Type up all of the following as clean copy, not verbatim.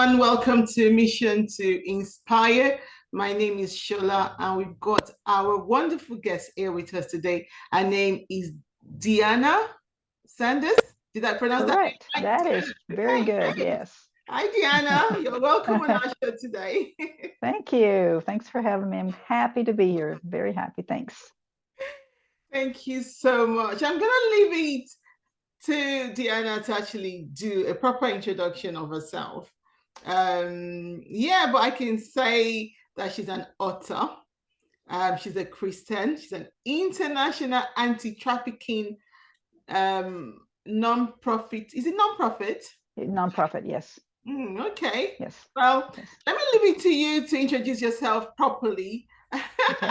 everyone. Welcome to Mission to Inspire. My name is Shola, and we've got our wonderful guest here with us today. Her name is DeAnna Sanders. Did I pronounce that name Correct. right? That is very good. Yes. Hi, DeAnna. You're welcome on our show today. Thank you. Thanks for having me. I'm happy to be here. Very happy. Thanks. Thank you so much. I'm going to leave it to DeAnna to actually do a proper introduction of herself. But I can say that she's an author. She's a Christian. She's an international anti-trafficking non-profit. Is it non-profit? Nonprofit. Yes. Okay. Yes. Well, Yes. let me leave it to you to introduce yourself properly. Okay.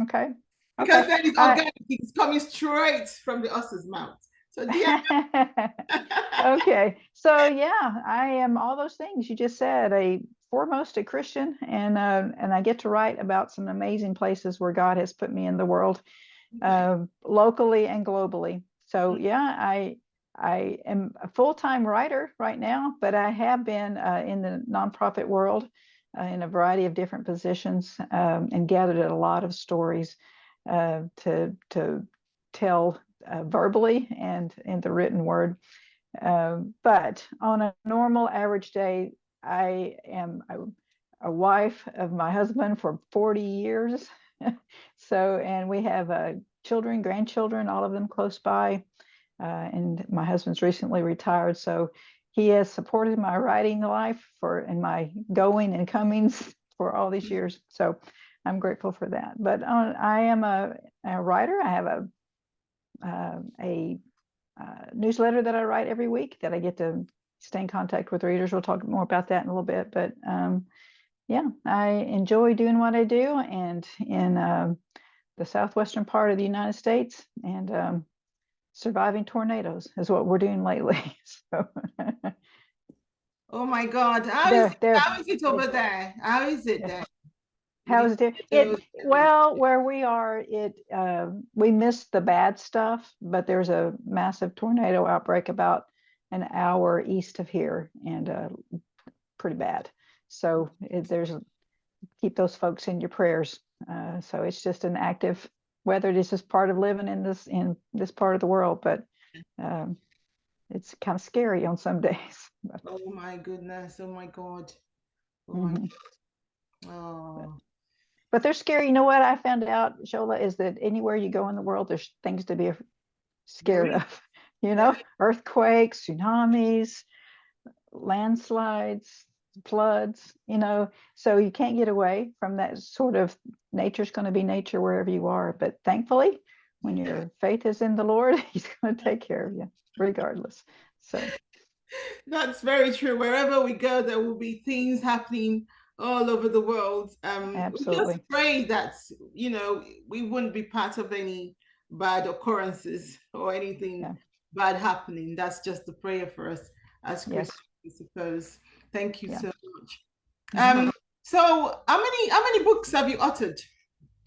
Okay. Because Okay. then it's organic. It's coming straight from the horse's mouth. So, DeAnna. Okay. So yeah, I am all those things you just said. Foremost a Christian, and I get to write about some amazing places where God has put me in the world, locally and globally. So yeah, I am a full-time writer right now, but I have been in the nonprofit world in a variety of different positions, and gathered a lot of stories to tell verbally and in the written word. But on a normal average day, I am a wife of my husband for 40 years. And we have children, grandchildren, all of them close by. And my husband's recently retired, so he has supported my writing life and my going and comings for all these years. So I'm grateful for that. But I am a writer. I have a newsletter that I write every week that I get to stay in contact with readers. We'll talk more about that in a little bit. But yeah, I enjoy doing what I do, and in the southwestern part of the United States, and surviving tornadoes is what we're doing lately. So Oh my God. How is it over there? How is it there? How is it? Well, where we are, we missed the bad stuff, but there's a massive tornado outbreak about an hour east of here, and pretty bad. So keep those folks in your prayers. So it's just an active weather. This is part of living in this part of the world, but it's kind of scary on some days. Oh my goodness. Oh my God. Oh my Mhm. God. Oh. But they're scary. You know what I found out, Shola, is that anywhere you go in the world, there's things to be scared of. Earthquakes, tsunamis, landslides, floods, so you can't get away from that sort of nature's going to be nature wherever you are. But thankfully, when your faith is in the Lord, he's going to take care of you regardless. So That's very true. Wherever we go, there will be things happening all over the world. We just absolutely. pray that, we wouldn't be part of any bad occurrences or anything Yeah. bad happening. That's just the prayer for us as Christians, Yes. I suppose. Thank you Yeah. so much. Mhm. So how many books have you authored?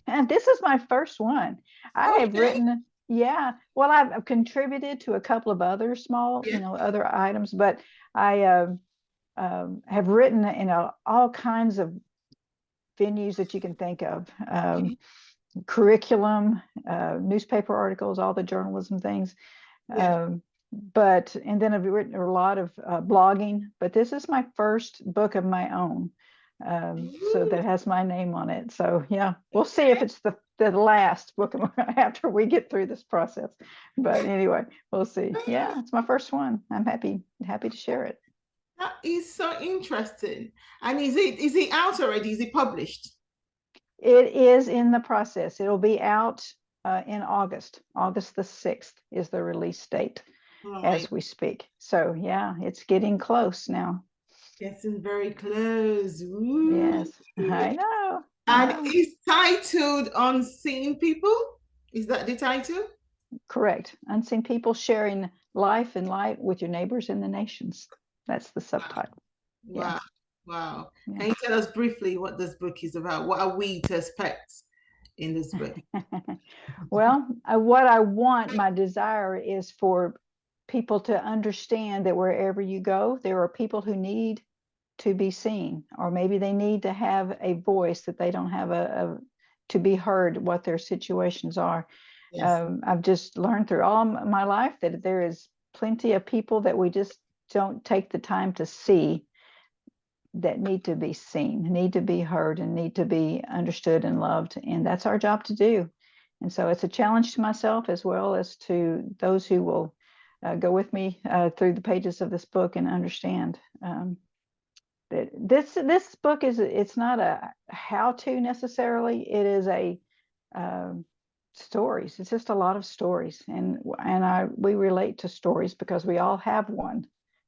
And this is my first one. I have Okay. written, yeah, well, I've contributed to a couple of other small, Yeah. other items, but I have written in all kinds of venues that you can think of, curriculum, newspaper articles, all the journalism things. Yeah. And then I've written a lot of blogging, but this is my first book of my own. So that has my name on it. So yeah, we'll see if it's the last book after we get through this process. But anyway, we'll see. Yeah, it's my first one. I'm happy to share it. That is so interesting. And is it out already? Is it published? It is in the process. It'll be out in August. August the 6th is the release date Oh my, as we speak. So yeah, it's getting close now. getting very close. Ooh. Yes, I know. I And know. it's titled Unseen People. Is that the title? Correct. Unseen people sharing life and light with your neighbors in the nations. That's the subtitle. Yeah. Wow. Wow. Yeah. Can you tell us briefly what this book is about? What are we to expect in this book? Well, what I want, my desire is for people to understand that wherever you go, there are people who need to be seen, or maybe they need to have a voice that they don't have to be heard what their situations are. Yes. I've just learned through all my life that there is plenty of people that we just don't take the time to see, that need to be seen, need to be heard, and need to be understood and loved. And that's our job to do. And so it's a challenge to myself as well as to those who will go with me through the pages of this book and understand that this book it's not a how-to necessarily. It is a stories. It's just a lot of stories, and we relate to stories because we all have one.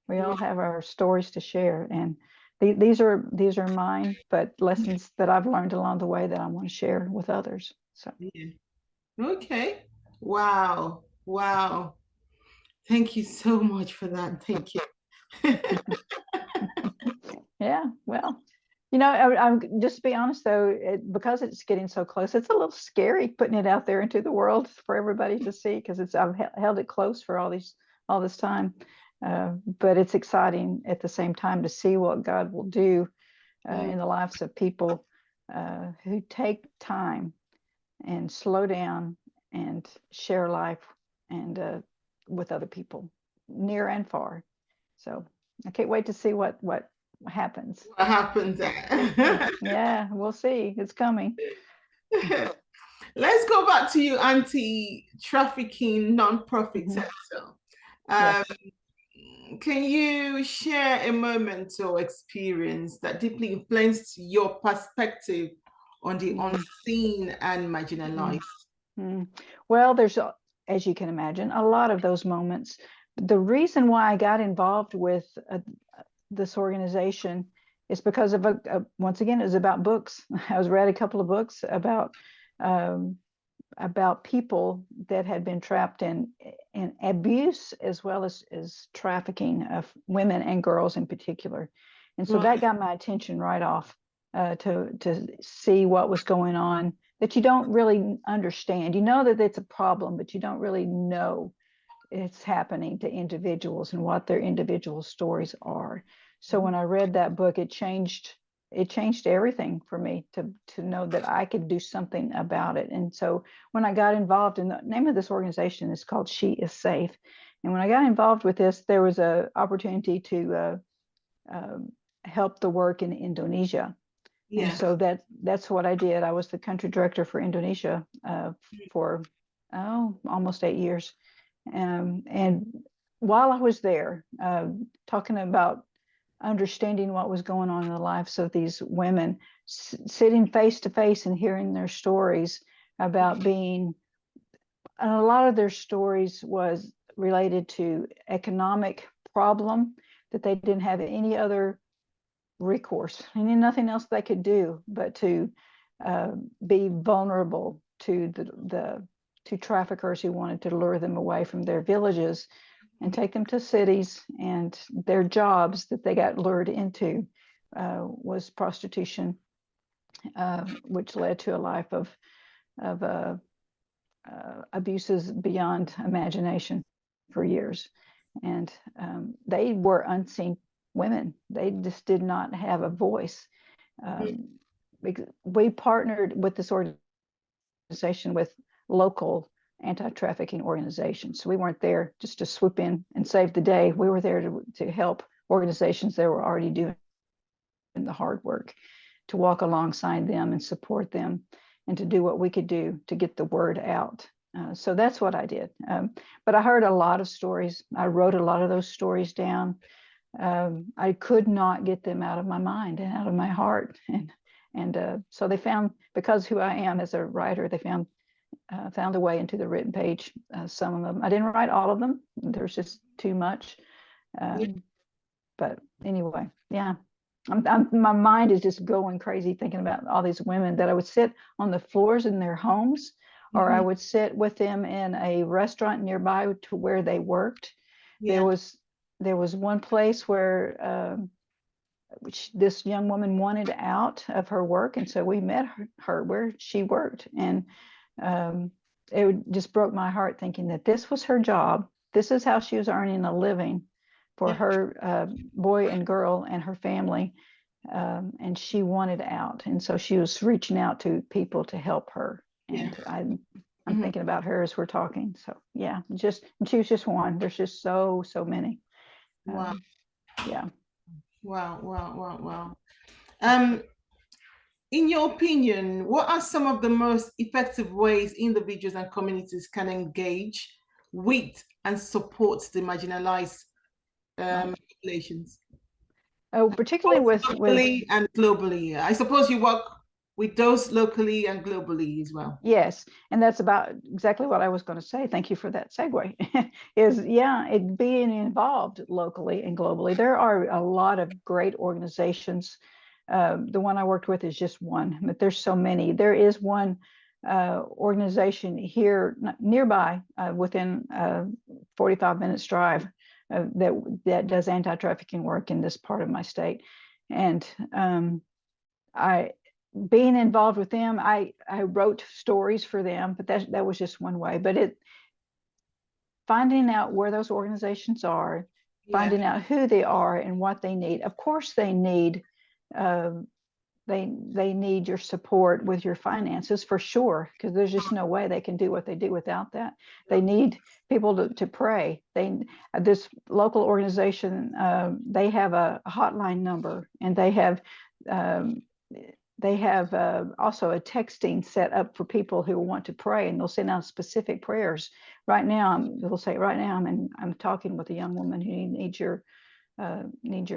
We all have our stories to share, and these are mine, but lessons that I've learned along the way that I want to share with others. So Yeah. Okay. Wow. Wow. Thank you so much for that. Thank you. yeah, well, I'm just to be honest though, because it's getting so close, it's a little scary putting it out there into the world for everybody to see, because I've held it close for all this time, but it's exciting at the same time to see what God will do in the lives of people who take time and slow down and share life and with other people near and far. So I can't wait to see what happens. What happens there? Yeah, we'll see. It's coming. Let's go back to you, anti-trafficking nonprofit Mhm. sector. Um, Yes. can you share a moment or experience that deeply influenced your perspective on the Mm, unseen and mm, marginalized? mm. Well, there's, as you can imagine, a lot of those moments. The reason why I got involved with this organization is because of once again, it was about books. I was read a couple of books um, about people that had been trapped in abuse as well as trafficking of women and girls in particular. And so that Right. got my attention right off, to see what was going on that you don't really understand. You know that it's a problem, but you don't really know it's happening to individuals and what their individual stories are. So when I read that book, it changed everything for me to know that I could do something about it. And so when I got involved, in the name of this organization is called She Is Safe. And when I got involved with this, there was an opportunity to help the work in Indonesia. And Yeah. so that's what I did. I was the country director for Indonesia for almost 8 years. And while I was there, talking about understanding what was going on in the lives of these women, sitting face to face and hearing their stories about being, and a lot of their stories was related to economic problem, that they didn't have any other recourse, and nothing else they could do but to be vulnerable to the to traffickers who wanted to lure them away from their villages and take them to cities, and their jobs that they got lured into was prostitution, which led to a life of abuses beyond imagination for years. And they were unseen women. They just did not have a voice. Um, we partnered with this organization with local anti-trafficking organizations. So we weren't there just to swoop in and save the day. We were there to help organizations that were already doing the hard work, to walk alongside them and support them, and to do what we could do to get the word out. So that's what I did. But I heard a lot of stories. I wrote a lot of those stories down. I could not get them out of my mind and out of my heart. And so they found, because who I am as a writer, they found a way into the written page. Some of them, I didn't write all of them. There's just too much. But anyway, yeah. My mind is just going crazy thinking about all these women that I would sit on the floors in their homes, or I Mhm. would sit with them in a restaurant nearby to where they worked. There Yeah. was there was one place where which this young woman wanted out of her work, and so we met her where she worked, and um, it just broke my heart thinking that this was her job. This is how she was earning a living, for her boy and girl and her family, and she wanted out, and so she was reaching out to people to help her. And I'm thinking about her as we're talking. So yeah, she was just one. There's just so many. Wow. Yeah. Wow. In your opinion, what are some of the most effective ways individuals and communities can engage with and support the marginalized Right. populations? Oh, particularly Both with locally and globally. I suppose you work with those locally and globally as well. yes, and that's about exactly what I was going to say. Thank you for that segue. Is yeah, it being involved locally and globally. There are a lot of great organizations. The one I worked with is just one, but there's so many. There is one organization here nearby, within 45 minutes drive, that does anti-trafficking work in this part of my state, and I being involved with them, I wrote stories for them, but that was just one way. But finding out where those organizations are, Yeah. finding out who they are and what they need. Of course, they need uh, they need your support with your finances for sure, because there's just no way they can do what they do without that. They need people to pray. This local organization, they have a hotline number, and um, they have also a texting set up for people who want to pray, and they'll send out specific prayers. Right now, they'll say, right now I'm talking with a young woman who needs your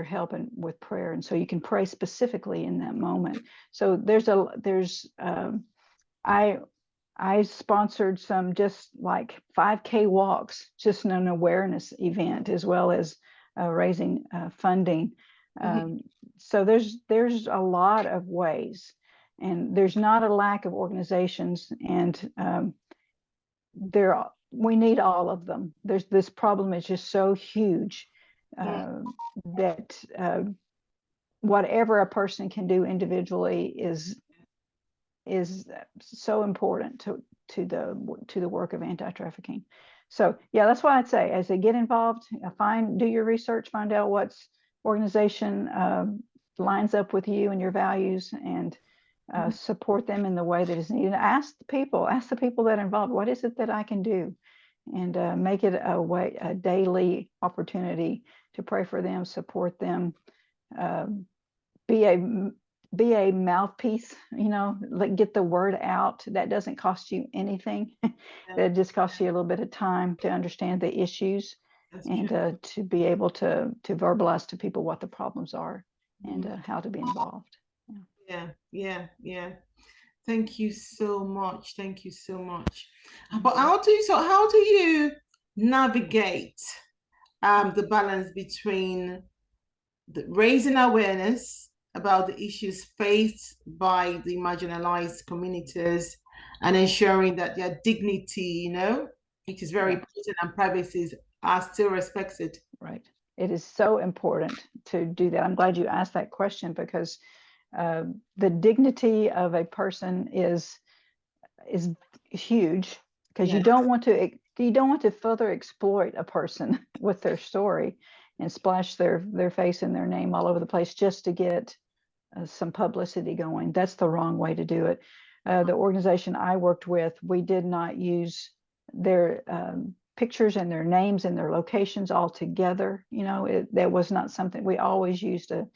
help and with prayer, and so you can pray specifically in that moment. So I sponsored some just like 5K walks, just an awareness event, as well as raising funding. Um, so there's a lot of ways, and there's not a lack of organizations, and we need all of them. This problem is just so huge uh, that whatever a person can do individually is so important to the work of anti-trafficking. So yeah, that's why I'd say, as they get involved, do your research, find out what's organization lines up with you and your values, and support them in the way that is needed. Ask the people that are involved, what is it that I can do, and make it a daily opportunity to pray for them, support them, be a mouthpiece, like get the word out. That doesn't cost you anything. That just costs you a little bit of time to understand the issues, and to be able to verbalize to people what the problems are, and how to be involved. Yeah. Thank you so much. Thank you so much. But how do you navigate the balance between raising awareness about the issues faced by the marginalized communities and ensuring that their dignity, which is very important, and privacies are still respected? Right. It is so important to do that. I'm glad you asked that question, because the dignity of a person is huge, because you don't want to further exploit a person with their story and splash their face and their name all over the place just to get some publicity going. That's the wrong way to do it. The organization I worked with, we did not use their pictures and their names and their locations all together. That was not something. We always used a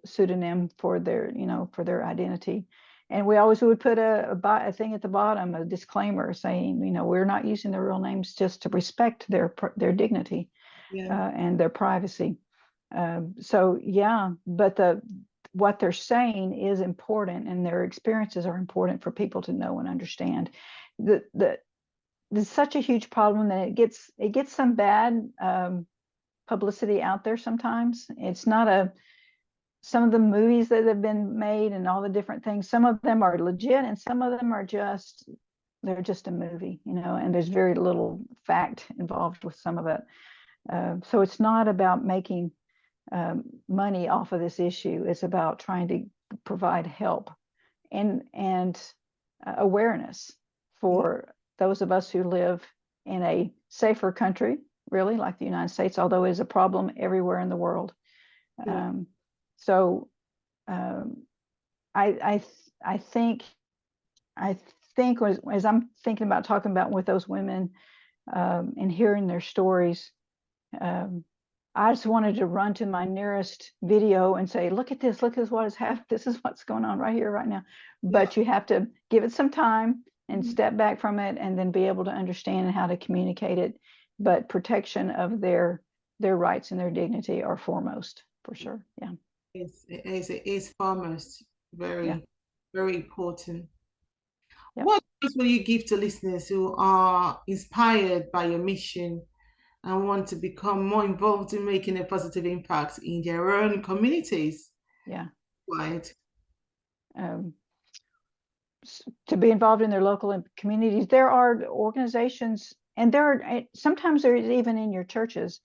pseudonym for their identity. And we always would put a thing at the bottom, a disclaimer saying, we're not using their real names, just to respect their dignity and their privacy. So yeah, but what they're saying is important, and their experiences are important for people to know and understand. There's such a huge problem that it gets some bad publicity out there sometimes. It's not some of the movies that have been made and all the different things, some of them are legit, and some of them are they're just a movie, and there's very little fact involved with some of it. So it's not about making money off of this issue. It's about trying to provide help and awareness for those of us who live in a safer country, really, like the United States, although it is a problem everywhere in the world. Yeah. So um, I think as I'm thinking about talking about with those women and hearing their stories, um, I just wanted to run to my nearest video and say, look at this, look at what has happened. This is what's going on right here, right now. Yeah. But you have to give it some time and Mhm. step back from it and then be able to understand how to communicate it. But protection of their rights and their dignity are foremost, for sure. Yeah. It is foremost Yeah. very, very important. Yep. What advice will you give to listeners who are inspired by your mission and want to become more involved in making a positive impact in their own communities? Yeah. Right. Um, to be involved in their local communities. There are organizations, and sometimes there is even in your churches,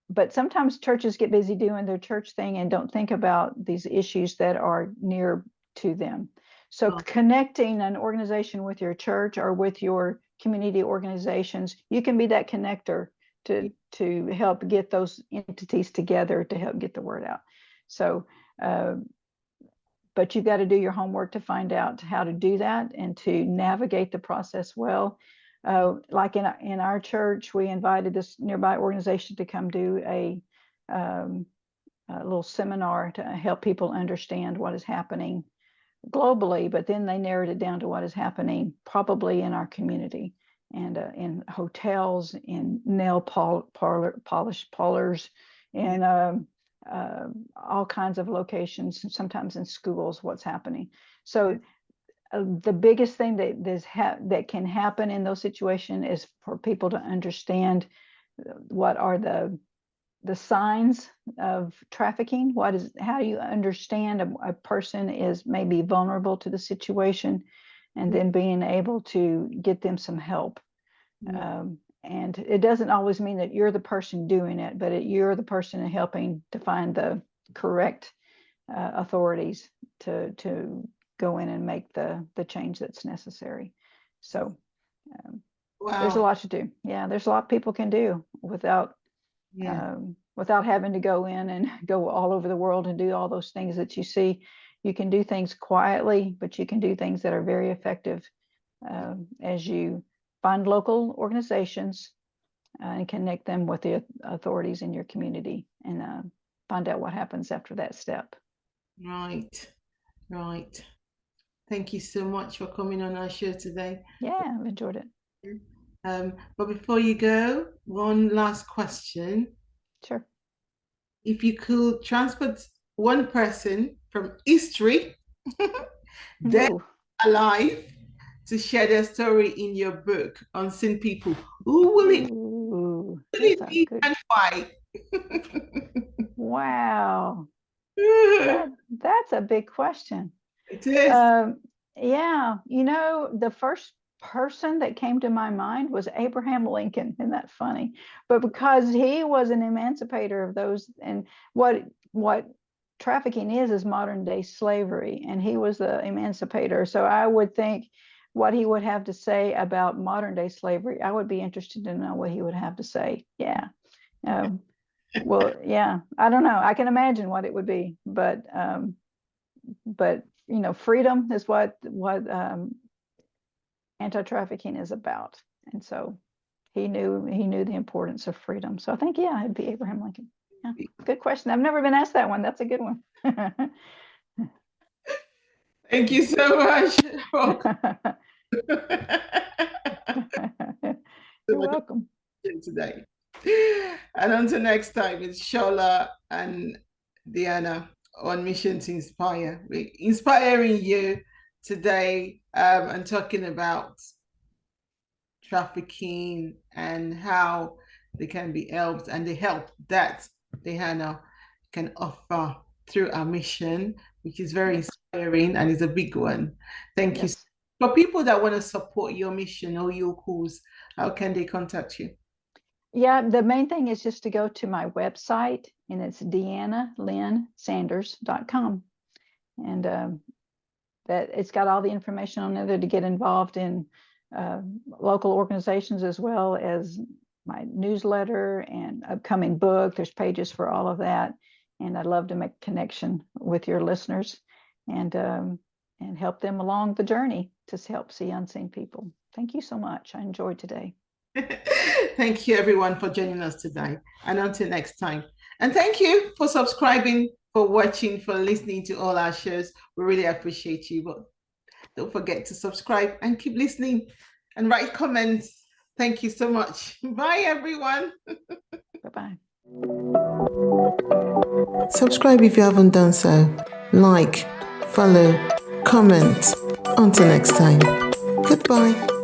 but sometimes churches get busy doing their church thing and don't think about these issues that are near to them. So Oh, connecting an organization with your church or with your community organizations, you can be that connector to help get those entities together to help get the word out. So uh, but you've got to do your homework to find out how to do that and to navigate the process well. Like in our church, we invited this nearby organization to come do um, a little seminar to help people understand what is happening globally, but then they narrowed it down to what is happening probably in our community and in hotels, in nail polish parlors, yeah. in all kinds of locations, sometimes in schools, what's happening. So the biggest thing that can happen in those situations is for people to understand what are the signs of trafficking. How do you understand a person is maybe vulnerable to the situation, and then being able to get them some help. Yeah. And it doesn't always mean that you're the person doing it, but you're the person helping to find the correct authorities to go in and make the change that's necessary. So there's a Wow. lot to do. Yeah, there's a lot people can do Yeah. without having to go in and go all over the world and do all those things that you see. You can do things quietly, but you can do things that are very effective as you find local organizations and connect them with the authorities in your community and find out what happens after that step. Right. Right. Thank you so much for coming on our show today. Yeah, I've enjoyed it. But before you go, one last question. Sure. If you could transport one person from history, dead Ooh, or alive, to share their story in your book, Unseen People, who will it, ooh, will that's it a be good. and why? Wow, It that's a big question. is. Um, yeah, the first person that came to my mind was Abraham Lincoln. Isn't that funny? But because he was an emancipator of those, and what trafficking is modern day slavery, and he was the emancipator. So I would think what he would have to say about modern day slavery. I would be interested to know what he would have to say. Yeah. Um, well, yeah, I don't know. I can imagine what it would be, but freedom is what anti-trafficking is about, and so he knew the importance of freedom. So I think, yeah, it'd be Abraham Lincoln. Yeah, good question. I've never been asked that one. That's a good one. Thank you so much. You're welcome. Today. And until next time, it's Shola and DeAnna on Mission to Inspire. We're inspiring you today and talking about trafficking and how they can be helped and the help that DeAnna can offer through our mission, which is very Yes, inspiring and is a big one. Thank you. yes. For people that want to support your mission or your cause, how can they contact you? Yeah, the main thing is just to go to my website, and it's DeAnnaLynnSanders.com. And that it's got all the information on there to get involved in local organizations as well as my newsletter and upcoming book. There's pages for all of that. And I'd love to make a connection with your listeners and help them along the journey to help see unseen people. Thank you so much. I enjoyed today. Thank you, everyone, for joining us today. And until next time. And thank you for subscribing, for watching, for listening to all our shows. We really appreciate you. But don't forget to subscribe and keep listening and write comments. Thank you so much. Bye, everyone. Bye-bye. Subscribe if you haven't done so. Like, follow, comment. Until next time. Goodbye.